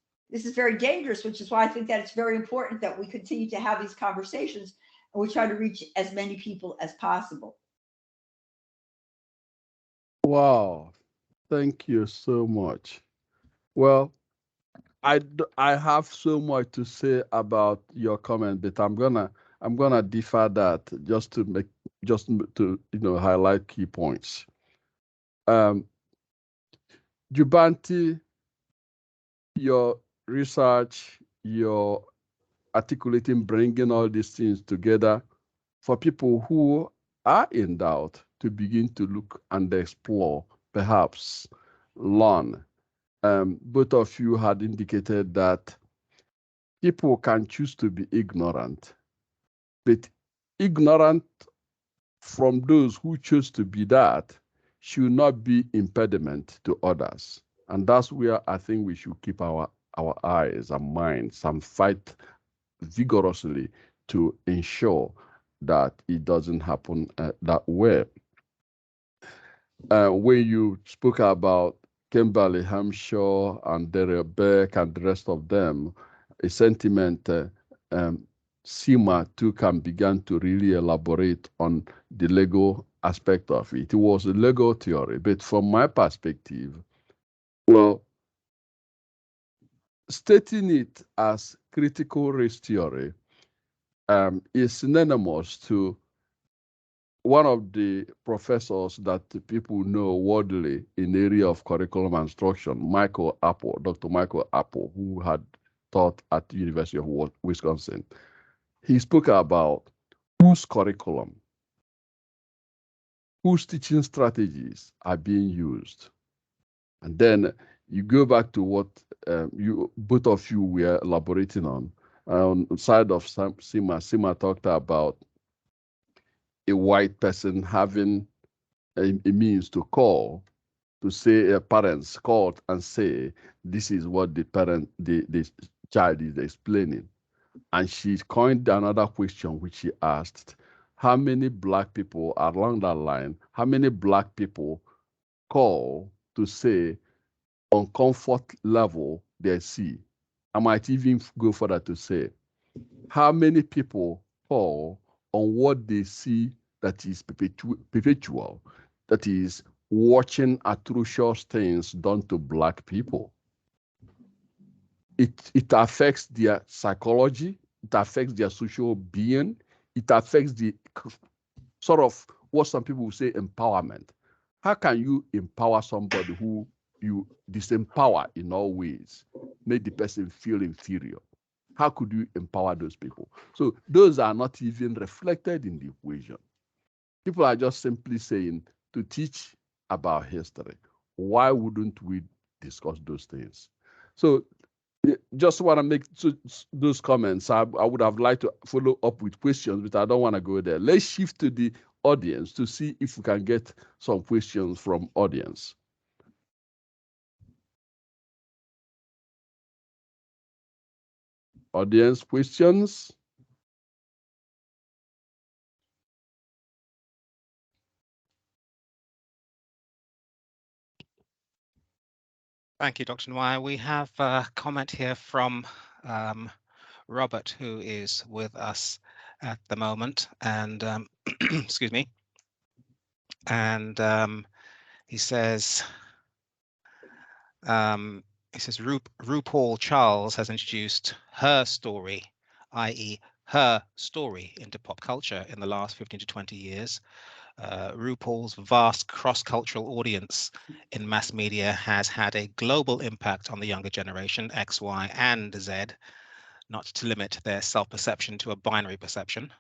very dangerous, which is why I think that it's very important that we continue to have these conversations and we try to reach as many people as possible. Wow, thank you so much. Well, I have so much to say about your comment, but I'm gonna defer that just to highlight key points. Jubanti, your research, your articulating, bringing all these things together for people who are in doubt to begin to look and explore, perhaps learn. Both of you had indicated that people can choose to be ignorant, but ignorant from those who choose to be that should not be impediment to others. And that's where I think we should keep our eyes and minds and fight vigorously to ensure that it doesn't happen that way. When you spoke about Kimberly Hampshire and Daryl Beck and the rest of them, a sentiment Simma too can begin to really elaborate on the Lego aspect of it. It was a Lego theory, but from my perspective, well, stating it as critical race theory is synonymous to one of the professors that people know worldly in the area of curriculum instruction, Dr. Michael Apple, who had taught at the University of Wisconsin. He spoke about whose curriculum, whose teaching strategies are being used. And then you go back to what both of you were elaborating on. On the side of Simma talked about a white person having a means to call, to say parents called and say, this is what the child is explaining. And she coined another question which she asked, how many black people along that line, how many black people call to say on comfort level they see? I might even go further to say, how many people call on what they see that is perpetual, that is watching atrocious things done to black people? It affects their psychology, it affects their social being, it affects the sort of what some people will say empowerment. How can you empower somebody who you disempower in all ways, make the person feel inferior? How could you empower those people? So those are not even reflected in the equation. People are just simply saying to teach about history. Why wouldn't we discuss those things? So just want to make those comments. I would have liked to follow up with questions, but I don't want to go there. Let's shift to the audience to see if we can get some questions from audience. Audience questions? Thank you, Dr. Nwoye. We have a comment here from Robert, who is with us at the moment, and excuse me. And he says, RuPaul Charles has introduced her story, i.e. her story, into pop culture in the last 15 to 20 years. RuPaul's vast cross-cultural audience in mass media has had a global impact on the younger generation, X, Y, and Z, not to limit their self-perception to a binary perception.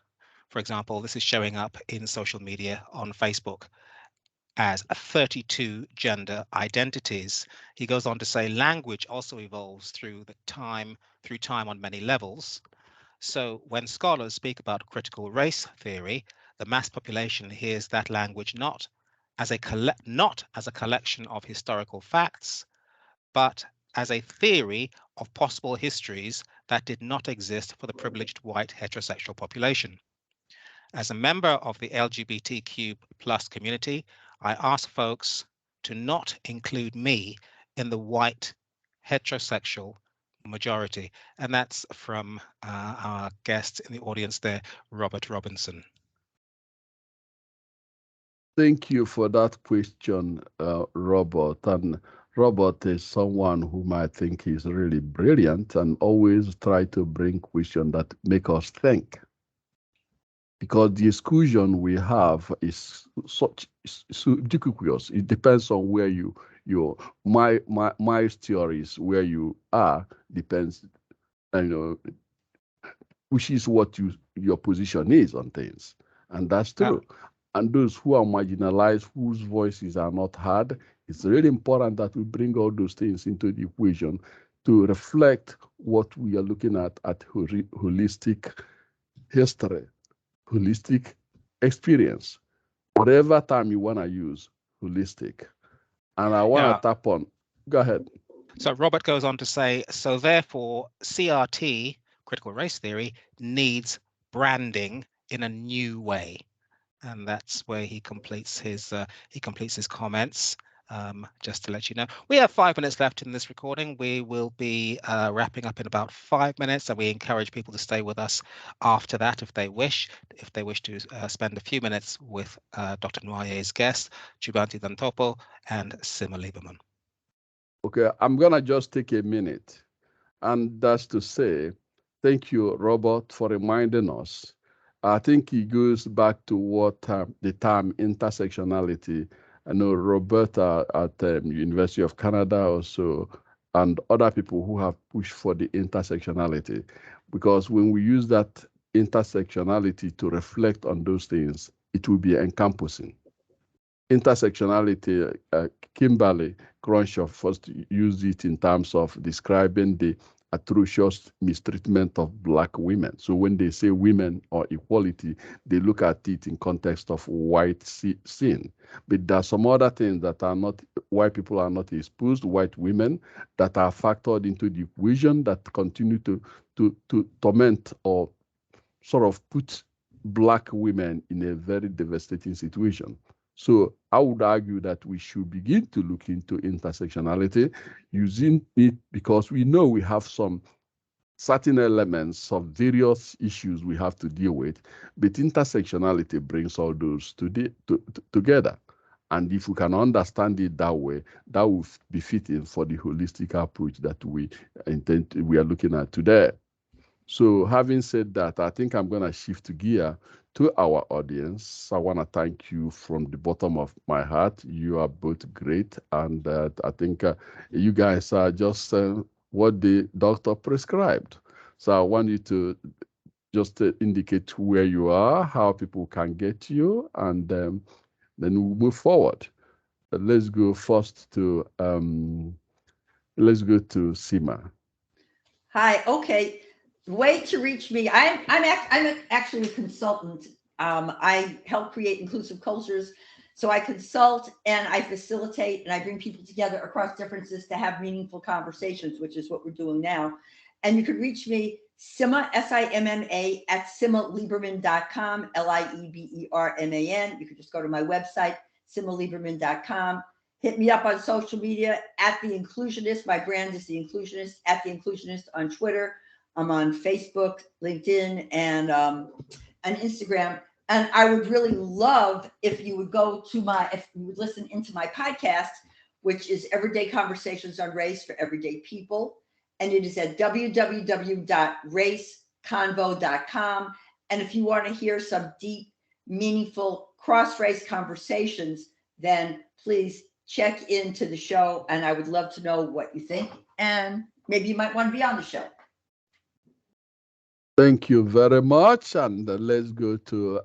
For example, this is showing up in social media on Facebook as 32 gender identities. He goes on to say language also evolves through time on many levels. So when scholars speak about critical race theory, the mass population hears that language not as a collection of historical facts, but as a theory of possible histories that did not exist for the privileged white heterosexual population. As a member of the LGBTQ+ community, I ask folks to not include me in the white heterosexual majority. And that's from our guest in the audience there, Robert Robinson. Thank you for that question, Robert. And Robert is someone whom I think is really brilliant and always try to bring questions that make us think. Because the exclusion we have is so ubiquitous. It depends on where my theories where you are depends, which is what your position is on things, and that's true. And those who are marginalized, whose voices are not heard, it's really important that we bring all those things into the equation to reflect what we are looking at holistic history, holistic experience, whatever term you want to use, holistic. And I want to tap on, go ahead. So Robert goes on to say, so therefore CRT, critical race theory, needs branding in a new way. And that's where he completes his comments. Just to let you know, we have 5 minutes left in this recording. We will be wrapping up in about 5 minutes, and we encourage people to stay with us after that if they wish to spend a few minutes with Dr. Nwoye's guest, Jubanti Dhan Toppo and Simma Liebermann. Okay, I'm gonna just take a minute, and that's to say, thank you, Robert, for reminding us. I think he goes back to what the term intersectionality. I know Roberta at University of Canada also, and other people who have pushed for the intersectionality, because when we use that intersectionality to reflect on those things, it will be encompassing. Intersectionality, Kimberly Crenshaw first used it in terms of describing the atrocious mistreatment of Black women. So when they say women or equality, they look at it in context of white sin. But there are some other things that are not, white people are not exposed, white women that are factored into the equation that continue to torment or sort of put Black women in a very devastating situation. So I would argue that we should begin to look into intersectionality, using it because we know we have some certain elements of various issues we have to deal with, but intersectionality brings all those together. And if we can understand it that way, that will be fitting for the holistic approach that we are looking at today. So having said that, I think I'm going to shift gear to our audience. I want to thank you from the bottom of my heart. You are both great. And I think you guys are just what the doctor prescribed. So I want you to just indicate where you are, how people can get you, and then we'll move forward. Let's go first to Simma. Hi. Okay. The way to reach me, I'm actually a consultant. I help create inclusive cultures. So I consult and I facilitate and I bring people together across differences to have meaningful conversations, which is what we're doing now. And you can reach me, Simma, SIMMA, at simmaliebermann.com, LIEBERMAN. You can just go to my website, simmaliebermann.com. Hit me up on social media at The Inclusionist. My brand is The Inclusionist, at The Inclusionist on Twitter. I'm on Facebook, LinkedIn, and Instagram. And I would really love if you would if you would listen into my podcast, which is Everyday Conversations on Race for Everyday People. And it is at www.raceconvo.com. And if you want to hear some deep, meaningful cross-race conversations, then please check into the show. And I would love to know what you think. And maybe you might want to be on the show. Thank you very much. And let's go to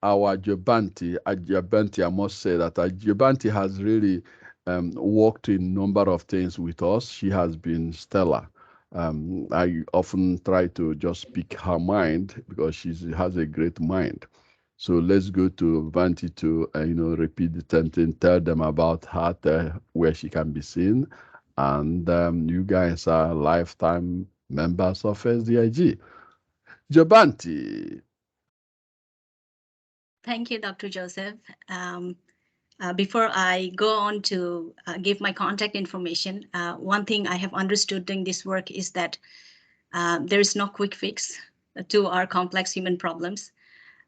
our Jubanti. Jubanti, I must say that Jubanti has really worked in a number of things with us. She has been stellar. I often try to just speak her mind because she has a great mind. So let's go to Jubanti to repeat the same thing, tell them about her, where she can be seen. And you guys are lifetime members of SDIG. Jubanti. Thank you, Dr. Joseph. Before I go on to give my contact information, one thing I have understood doing this work is that there is no quick fix to our complex human problems,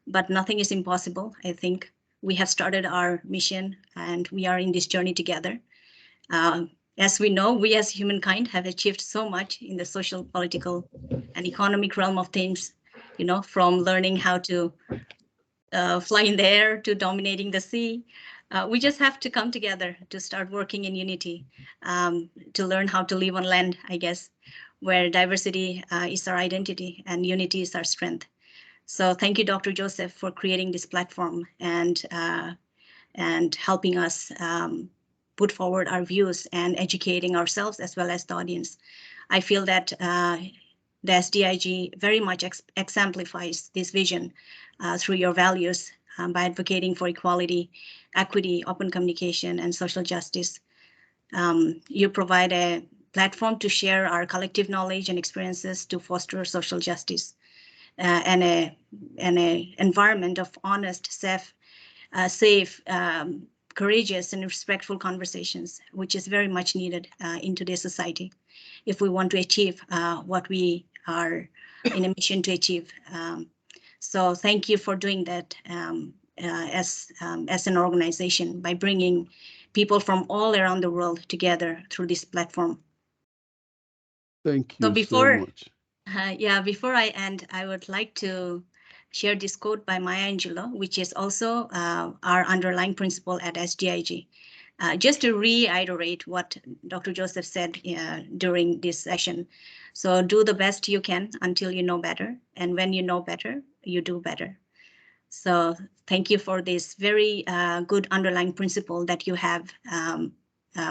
but nothing is impossible. I think we have started our mission and we are in this journey together. As we know, we as humankind have achieved so much in the social, political, and economic realm of things, from learning how to fly in the air to dominating the sea. We just have to come together to start working in unity, to learn how to live on land, I guess, where diversity is our identity and unity is our strength. So thank you, Dr. Joseph, for creating this platform and helping us put forward our views and educating ourselves as well as the audience. I feel that the SDIG very much exemplifies this vision through your values by advocating for equality, equity, open communication, and social justice. You provide a platform to share our collective knowledge and experiences to foster social justice and a environment of honest, safe, courageous, and respectful conversations, which is very much needed in today's society if we want to achieve what we are in a mission to achieve. So thank you for doing that as an organization by bringing people from all around the world together through this platform. Thank you so much. Before I end, I would like to share this quote by Maya Angelou, which is also our underlying principle at SDIG. Just to reiterate what Dr. Joseph said during this session. So do the best you can until you know better. And when you know better, you do better. So thank you for this very good underlying principle that you have,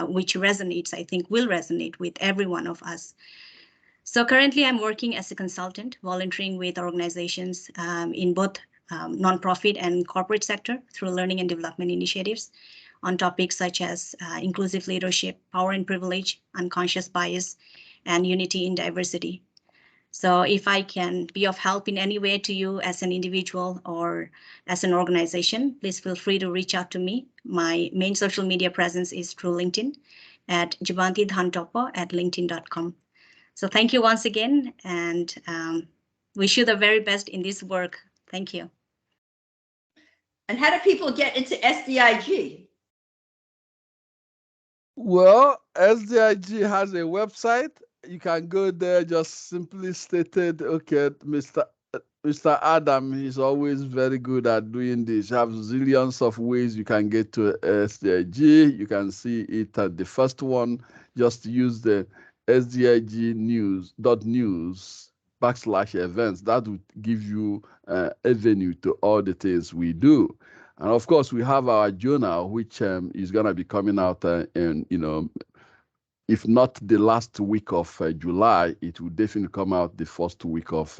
which resonates, I think will resonate with every one of us. So currently I'm working as a consultant, volunteering with organizations in both nonprofit and corporate sector through learning and development initiatives on topics such as inclusive leadership, power and privilege, unconscious bias, and unity in diversity. So if I can be of help in any way to you as an individual or as an organization, please feel free to reach out to me. My main social media presence is through LinkedIn at Jubanti Dhan Toppo at linkedin.com. So thank you once again, and wish you the very best in this work. Thank you. And how do people get into SDIG? Well, SDIG has a website. You can go there, just simply stated, okay, Mr. Adam, he's always very good at doing this. You have zillions of ways you can get to SDIG. You can see it at the first one. Just use the SDIG news.news /events. That would give you avenue to all the things we do. And of course, we have our journal, which is going to be coming out in, if not the last week of July, it will definitely come out the first week of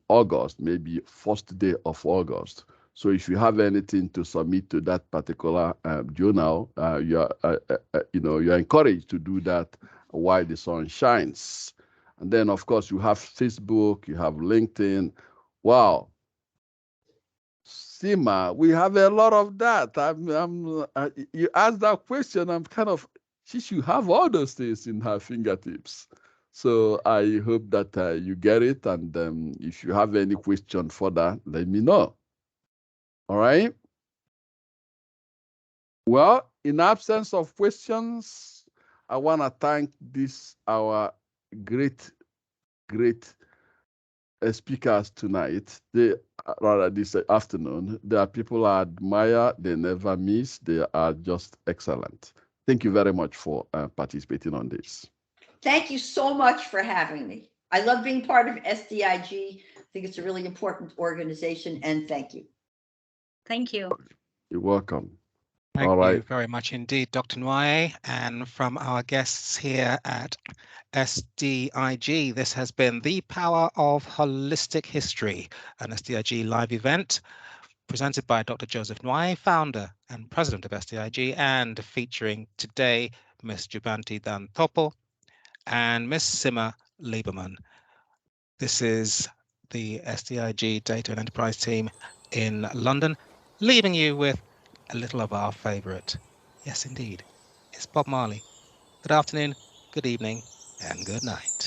August, maybe first day of August. So if you have anything to submit to that particular journal, you're encouraged to do that while the sun shines. And then, of course, you have Facebook, you have LinkedIn. Wow. Simma, we have a lot of that. You asked that question, I'm kind of, she should have all those things in her fingertips. So I hope that you get it. And if you have any question further, let me know. All right. Well, in absence of questions, I want to thank our great speakers tonight. This afternoon. There are people I admire. They never miss. They are just excellent. Thank you very much for participating on this. Thank you so much for having me. I love being part of SDIG. I think it's a really important organization, and thank you. Thank you. You're welcome. Thank you very much indeed, Dr. Nwoye. And from our guests here at SDIG, this has been The Power of Holistic History, an SDIG live event presented by Dr. Joseph Nwoye, founder and president of SDIG, and featuring today Ms. Jubanti Dhan Toppo and Ms. Simma Liebermann. This is the SDIG Data and Enterprise team in London, leaving you with a little of our favorite. Yes, indeed. It's Bob Marley. Good afternoon, good evening, and good night.